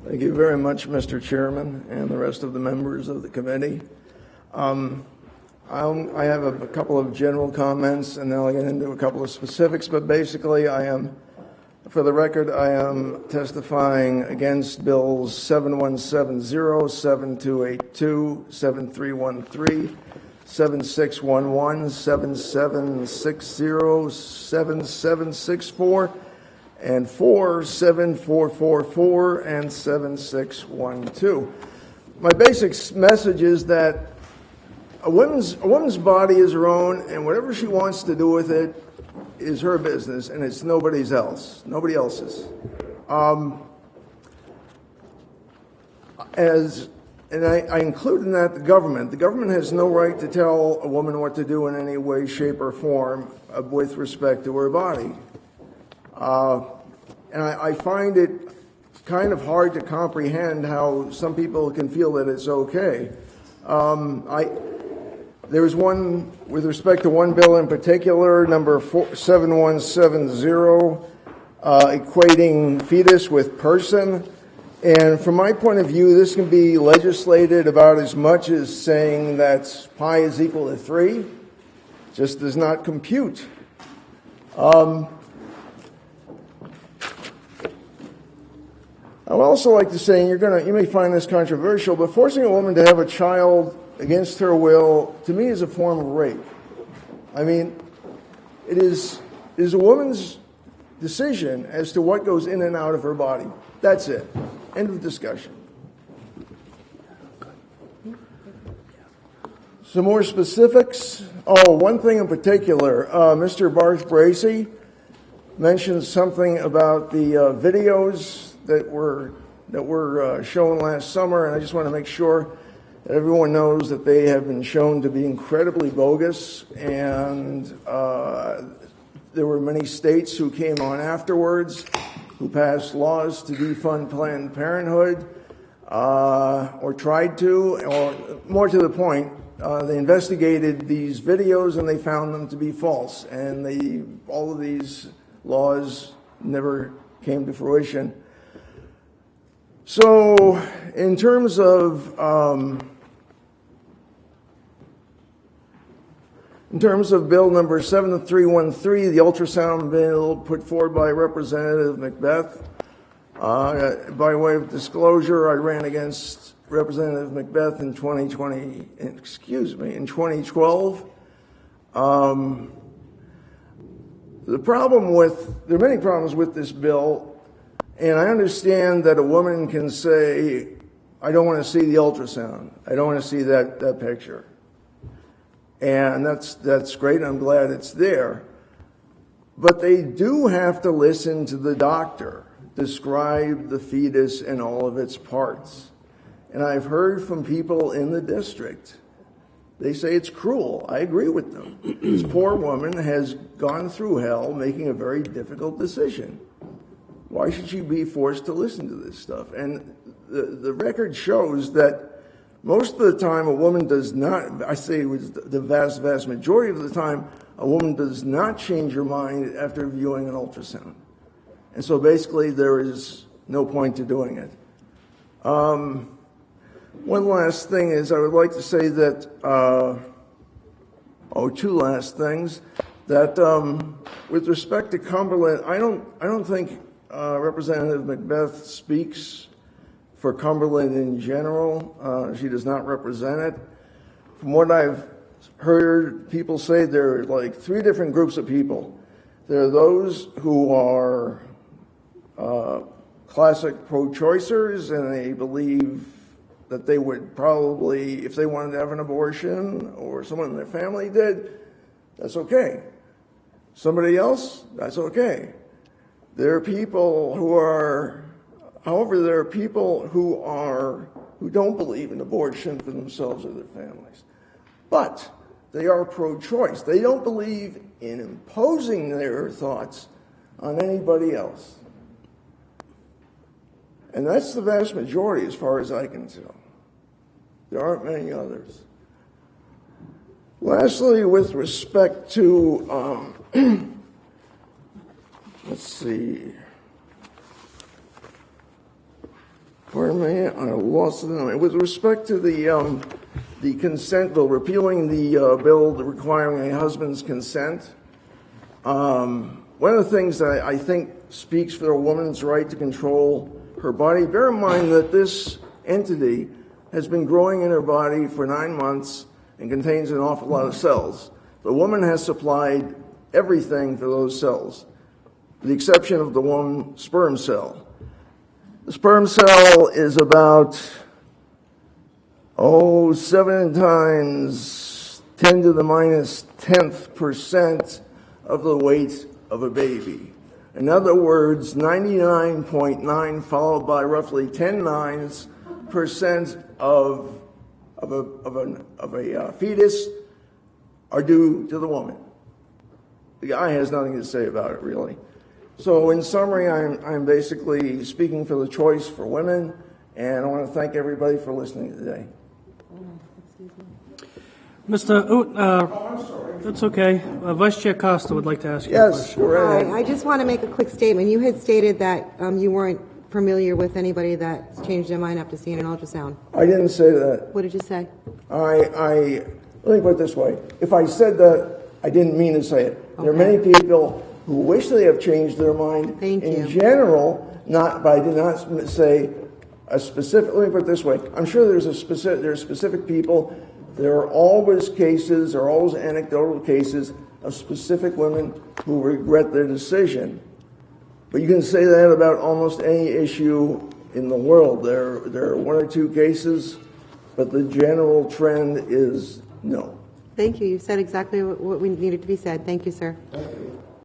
Thank you very much, Mr. Chairman, and the rest of the members of the committee. I have a couple of general comments, and then I'll get into a couple of specifics. But basically, for the record, I am testifying against Bills 7170, 7282, 7313, 7611, 7760, 7764, and 47444 and 7612. My basic message is that a woman's body is her own, and whatever she wants to do with it is her business, and it's nobody else's. I include in that the government. The government has no right to tell a woman what to do in any way, shape, or form with respect to her body. And I find it kind of hard to comprehend how some people can feel that it's okay. There was one, with respect to one bill in particular, number 7170, equating fetus with person. And from my point of view, this can be legislated about as much as saying that pi is equal to 3. Just does not compute. I would also like to say, and you may find this controversial, but forcing a woman to have a child against her will, to me, is a form of rape. I mean, it is a woman's decision as to what goes in and out of her body. That's it. End of discussion. Some more specifics. One thing in particular, Mr. Barth Bracey mentioned something about the videos that were shown last summer, and I just want to make sure that everyone knows that they have been shown to be incredibly bogus, and there were many states who came on afterwards who passed laws to defund Planned Parenthood, or tried to, or more to the point, they investigated these videos and they found them to be false, and all of these laws never came to fruition. So, in terms of Bill number 7313, the ultrasound bill put forward by Representative Macbeth, by way of disclosure, I ran against Representative Macbeth in 2012. There are many problems with this bill, and I understand that a woman can say, I don't want to see the ultrasound. I don't want to see that picture. And that's great. I'm glad it's there. But they do have to listen to the doctor describe the fetus and all of its parts. And I've heard from people in the district, they say it's cruel. I agree with them. This poor woman has gone through hell making a very difficult decision. Why should she be forced to listen to this stuff? And the record shows that most of the time a woman does not, I say it was the vast majority of the time, a woman does not change her mind after viewing an ultrasound. And so basically there is no point to doing it. One last thing is I would like to say that, two last things, that with respect to Cumberland, I don't think Representative Macbeth speaks for Cumberland in general. She does not represent it. From what I've heard people say, there are like three different groups of people. There are those who are classic pro-choicers, and they believe that they would probably, if they wanted to have an abortion or someone in their family did, that's okay. Somebody else, that's okay. There are people who don't believe in abortion for themselves or their families. But they are pro-choice. They don't believe in imposing their thoughts on anybody else. And that's the vast majority as far as I can tell. There aren't many others. Lastly, with respect to, let's see, Pardon me, I lost it. With respect to the consent bill, repealing the bill requiring a husband's consent, one of the things that I think speaks for a woman's right to control her body, bear in mind that this entity has been growing in her body for 9 months and contains an awful lot of cells. The woman has supplied everything for those cells, with the exception of the one sperm cell. The sperm cell is about, 7 times 10 to the minus 10th percent of the weight of a baby. In other words, 99.9 followed by roughly 10 nines percent of a fetus are due to the woman. The guy has nothing to say about it, really. So in summary, I'm basically speaking for the choice for women, and I want to thank everybody for listening today. Mr. Oot, that's okay. Vice Chair Costa would like to ask you a Yes, question. go right ahead. Hi, I just want to make a quick statement. You had stated that you weren't familiar with anybody that's changed their mind after seeing an ultrasound. I didn't say that. What did you say? Let me put it this way. If I said that, I didn't mean to say it. There are many people who wish they have changed their mind. Thank you. In general, but I did not say a specific, let me put it this way. I'm sure there are specific people. There are always cases, there are always anecdotal cases of specific women who regret their decision. But you can say that about almost any issue in the world. There are 1 or 2 cases, but the general trend is no. Thank you. You said exactly what we needed to be said. Thank you, sir. Thank you.